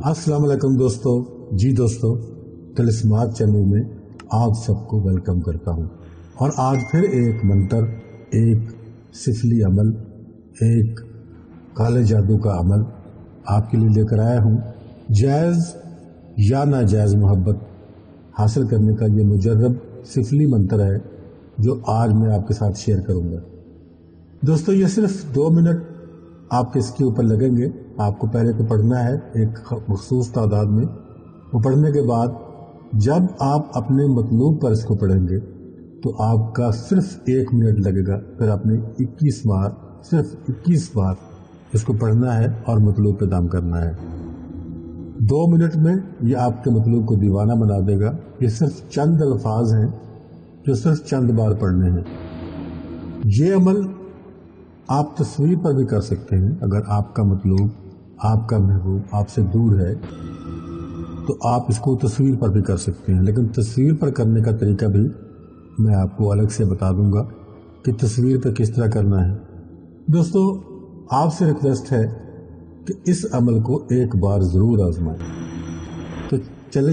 अस्सलाम वालेकुम दोस्तों। जी दोस्तों, तिलिस्मात चैनल में आप सबको वेलकम करता हूं। और आज फिर एक मंत्र, एक सिफली अमल, एक काले जादू का अमल आपके लिए लेकर आया हूं। जायज़ या नाजायज़ मोहब्बत हासिल करने का ये मुजर्रब सिफली मंत्र है जो आज मैं आपके साथ शेयर करूंगा। दोस्तों, ये सिर्फ 2 मिनट आपके इसके ऊपर लगेंगे। आपको पहले तो पढ़ना है एक मखसूस तादाद में। वो पढ़ने के बाद जब आप अपने मतलूब पर इसको पढ़ेंगे तो आपका सिर्फ 1 मिनट लगेगा। फिर आपने 21 बार, सिर्फ 21 बार इसको पढ़ना है और मतलूब पे दाम करना है। 2 मिनट में ये आपके मतलूब को दीवाना बना देगा। ये सिर्फ चंद अल्फाज हैं जो सिर्फ चंद बार पढ़ने हैं। ये अमल आप तस्वीर पर भी कर सकते हैं। अगर आपका मतलूब, आपका महबूब आपसे दूर है तो आप इसको तस्वीर पर भी कर सकते हैं। लेकिन तस्वीर पर करने का तरीका भी मैं आपको अलग से बता दूंगा कि तस्वीर पर किस तरह करना है। दोस्तों, आपसे रिक्वेस्ट है कि इस अमल को एक बार ज़रूर आजमाएं। तो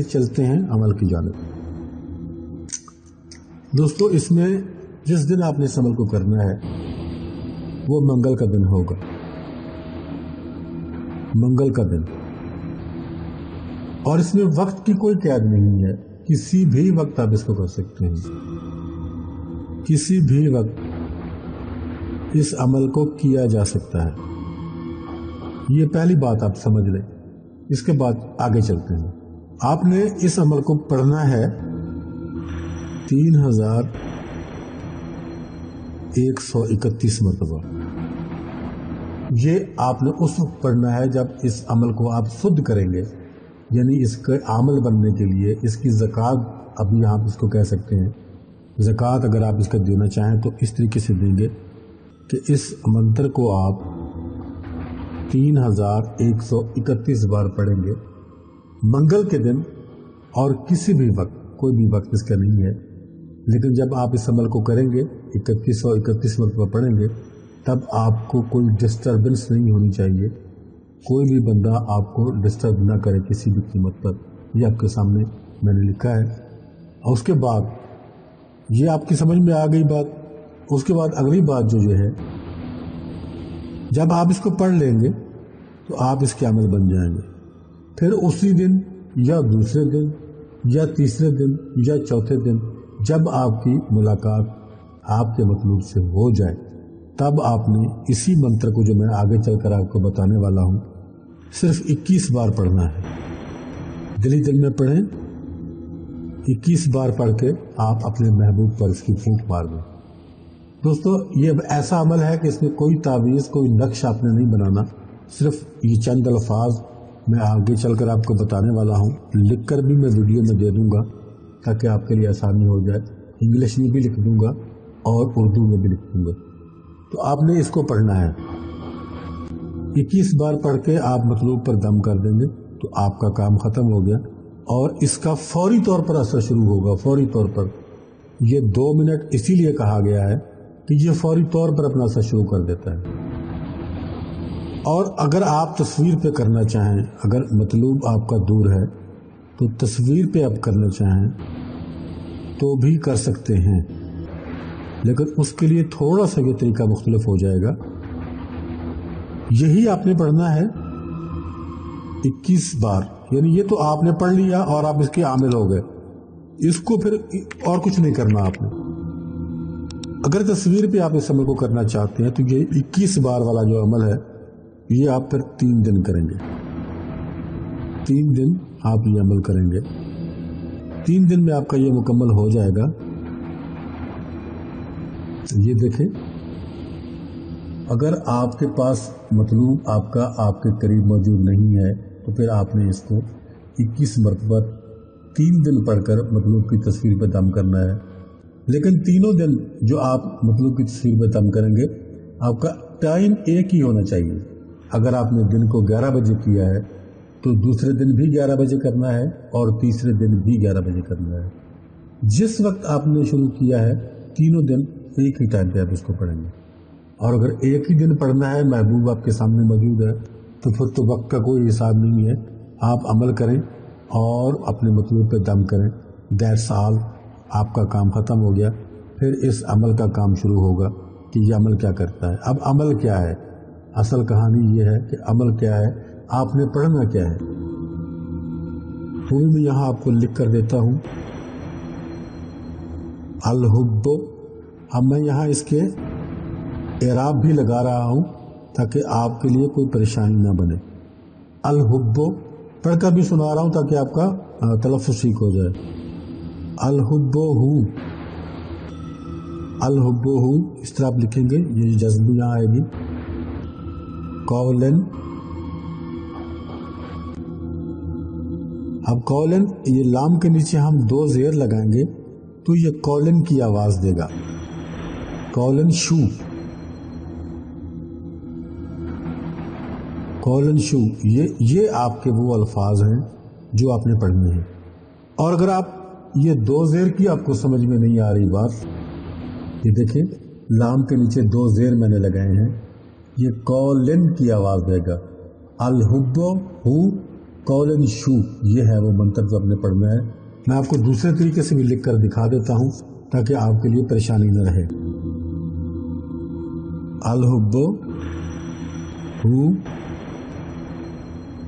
चलते हैं अमल की जानिब। दोस्तों, इसमें जिस दिन आपने इस अमल को करना है वो मंगल का दिन होगा। मंगल का दिन। और इसमें वक्त की कोई कैद नहीं है। किसी भी वक्त आप इसको कर सकते हैं। किसी भी वक्त इस अमल को किया जा सकता है। ये पहली बात आप समझ लें। इसके बाद आगे चलते हैं। आपने इस अमल को पढ़ना है 3131 मरतबा। ये आपने उस वक्त पढ़ना है जब इस अमल को आप शुद्ध करेंगे, यानी इसके आमल बनने के लिए इसकी ज़कात, अभी आप इसको कह सकते हैं ज़कात, अगर आप इसका देना चाहें तो इस तरीके से देंगे कि इस मंत्र को आप 3131 बार पढ़ेंगे मंगल के दिन। और किसी भी वक्त, कोई भी वक्त इसका नहीं है, लेकिन जब आप इस अमल को करेंगे 3131 मरतबा पढ़ेंगे तब आपको कोई डिस्टर्बेंस नहीं होनी चाहिए। कोई भी बंदा आपको डिस्टर्ब ना करे किसी भी कीमत पर। ये आपके सामने मैंने लिखा है। और उसके बाद ये आपकी समझ में आ गई बात। उसके बाद अगली बात जो ये है, जब आप इसको पढ़ लेंगे तो आप इसके अमल बन जाएंगे। फिर उसी दिन या दूसरे दिन या तीसरे दिन या चौथे दिन जब आपकी मुलाकात आपके मतलूब से हो जाए तब आपने इसी मंत्र को, जो मैं आगे चलकर आपको बताने वाला हूं, सिर्फ 21 बार पढ़ना है। दिली दिल में पढ़ें। 21 बार पढ़ के आप अपने महबूब पर इसकी फूंक मार दें। दोस्तों, ये ऐसा अमल है कि इसमें कोई तावीज़, कोई नक्श आपने नहीं बनाना। सिर्फ ये चंद अल्फाज मैं आगे चलकर आपको बताने वाला हूँ। लिख कर भी मैं वीडियो में दे दूंगा ताकि आपके लिए आसानी हो जाए। इंग्लिश में भी लिख दूंगा और उर्दू में भी लिख दूंगा। तो आपने इसको पढ़ना है। 21 बार पढ़ के आप मतलूब पर दम कर देंगे तो आपका काम ख़त्म हो गया। और इसका फौरी तौर पर असर शुरू होगा। फौरी तौर पर ये 2 मिनट इसीलिए कहा गया है कि ये फौरी तौर पर अपना असर शुरू कर देता है। और अगर आप तस्वीर पे करना चाहें, अगर मतलूब आपका दूर है तो तस्वीर पे आप करना चाहें तो भी कर सकते हैं, लेकिन उसके लिए थोड़ा सा ये तरीका मुख्तलिफ हो जाएगा। यही आपने पढ़ना है 21 बार, यानी ये तो आपने पढ़ लिया और आप इसके आमिल हो गए। इसको फिर और कुछ नहीं करना आपने। अगर तस्वीर पे आप इस अमल को करना चाहते हैं तो ये 21 बार वाला जो अमल है ये आप फिर 3 दिन करेंगे। 3 दिन आप ये अमल करेंगे। 3 दिन में आपका ये मुकम्मल हो जाएगा। ये देखें, अगर आपके पास मतलूब आपका आपके करीब मौजूद नहीं है तो फिर आपने इसको 21 मरतबा 3 दिन पढ़कर मतलूब की तस्वीर पर दम करना है। लेकिन तीनों दिन जो आप मतलूब की तस्वीर पर दम करेंगे, आपका टाइम एक ही होना चाहिए। अगर आपने दिन को 11 बजे किया है तो दूसरे दिन भी 11 बजे करना है और तीसरे दिन भी 11 बजे करना है। जिस वक्त आपने शुरू किया है तीनों दिन एक ही टाइम पे आप इसको पढ़ेंगे। और अगर एक ही दिन पढ़ना है, महबूब आपके सामने मौजूद है, तो फिर तो वक्त का कोई हिसाब नहीं है। आप अमल करें और अपने मतलूब पे दम करें। दैट्स ऑल, आपका काम ख़त्म हो गया। फिर इस अमल का काम शुरू होगा कि ये अमल क्या करता है। अब अमल क्या है, असल कहानी ये है कि अमल क्या है, आपने पढ़ना क्या है। तो मैं यहाँ आपको लिख कर देता हूँ अल-हुब्ब। अब मैं यहाँ इसके एराब भी लगा रहा हूँ ताकि आपके लिए कोई परेशानी ना बने। अल-हुब्ब पढ़कर भी सुना रहा हूँ ताकि आपका तलफ़्फ़ुज़ ठीक हो जाए। अल-हुब्ब हूँ, अल-हुब्ब हूँ, इस तरह आप लिखेंगे। ये जज़्ब यहाँ आएगी। कौलन, अब कौलन, ये लाम के नीचे हम 2 ज़ेर लगाएंगे तो ये कौलन की आवाज़ देगा। कौलन शू, कौलन शू, ये आपके वो अल्फाज हैं जो आपने पढ़ने हैं। और अगर आप ये 2 ज़ेर की आपको समझ में नहीं आ रही बात, ये देखें लाम के नीचे 2 ज़ेर मैंने लगाए हैं, ये कौलन की आवाज़ देगा। अल-हुब्ब हु कौलन शू, ये है वो मंत्र जो आपने पढ़ना है। मैं आपको दूसरे तरीके से भी लिख कर दिखा देता हूँ ताकि आपके लिए परेशानी न रहे। अल-हुब्ब हु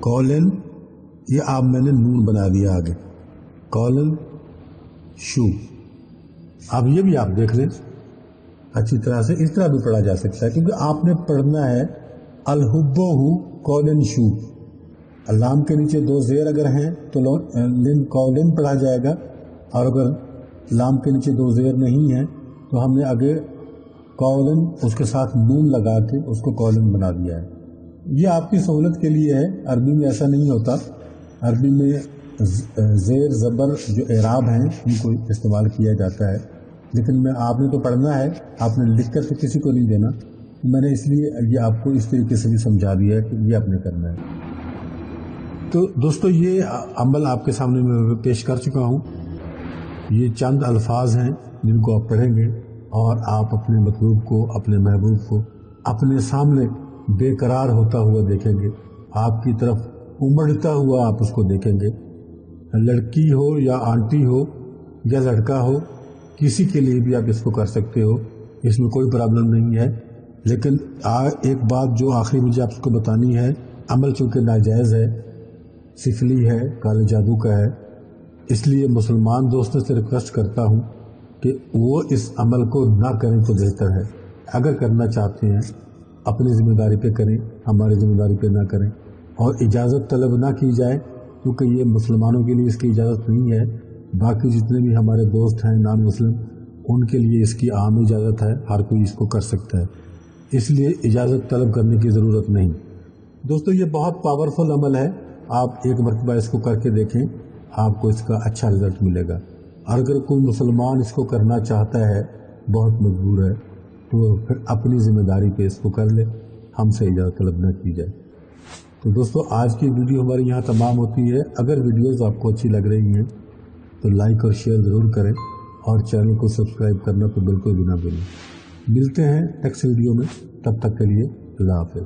कौलन, ये आप मैंने नून बना दिया आगे, कौलन शू। अब ये भी आप देख लें अच्छी तरह से, इस तरह भी पढ़ा जा सकता है क्योंकि आपने पढ़ना है अल-हुब्ब हु कौलन शू। लाम के नीचे 2 ज़ेर अगर हैं तो लिन कौलन पढ़ा जाएगा, और अगर लाम के नीचे 2 ज़ेर नहीं है तो हमने आगे कौलन उसके साथ नून लगा के उसको कौलन बना दिया है। ये आपकी सहूलत के लिए है, अरबी में ऐसा नहीं होता। अरबी में ज़ेर ज़बर जो एराब हैं उनको इस्तेमाल किया जाता है, लेकिन आपने तो पढ़ना है, आपने लिख कर तो किसी को नहीं देना। मैंने इसलिए ये आपको इस तरीके से भी समझा दिया है कि ये आपने करना है। तो दोस्तों ये अमल आपके सामने मैं पेश कर चुका हूँ। ये चंद अल्फाज हैं जिनको आप पढ़ेंगे और आप अपने मतलूब को, अपने महबूब को अपने सामने बेकरार होता हुआ देखेंगे, आपकी तरफ उमड़ता हुआ आप उसको देखेंगे। लड़की हो या आंटी हो या लड़का हो, किसी के लिए भी आप इसको कर सकते हो, इसमें कोई प्रॉब्लम नहीं है। लेकिन एक बात जो आखिरी मुझे आपको बतानी है, अमल चूँकि नाजायज़ है, सिफली है, काले जादू का है, इसलिए मुसलमान दोस्तों से रिक्वेस्ट करता हूँ कि वो इस अमल को ना करें तो बेहतर है। अगर करना चाहते हैं अपनी ज़िम्मेदारी पे करें, हमारी ज़िम्मेदारी पे ना करें। और इजाज़त तलब ना की जाए क्योंकि ये मुसलमानों के लिए इसकी इजाज़त नहीं है। बाकी जितने भी हमारे दोस्त हैं नॉन मुस्लिम, उनके लिए इसकी आम इजाज़त है, हर कोई इसको कर सकता है, इसलिए इजाज़त तलब करने की ज़रूरत नहीं। दोस्तों ये बहुत पावरफुल अमल है, आप एक मरतबा इसको करके देखें, आपको इसका अच्छा रिजल्ट मिलेगा। और अगर कोई मुसलमान इसको करना चाहता है, बहुत मजबूर है, तो फिर अपनी ज़िम्मेदारी पे इसको कर ले, हमसे इजाज़त तलब न की जाए। तो दोस्तों आज की वीडियो हमारी यहाँ तमाम होती है। अगर वीडियोज़ आपको अच्छी लग रही हैं तो लाइक और शेयर ज़रूर करें और चैनल को सब्सक्राइब करना तो बिल्कुल भी ना भूलें। मिलते हैं नेक्स्ट वीडियो में, तब तक के लिए अल्लाह हाफ़िज़।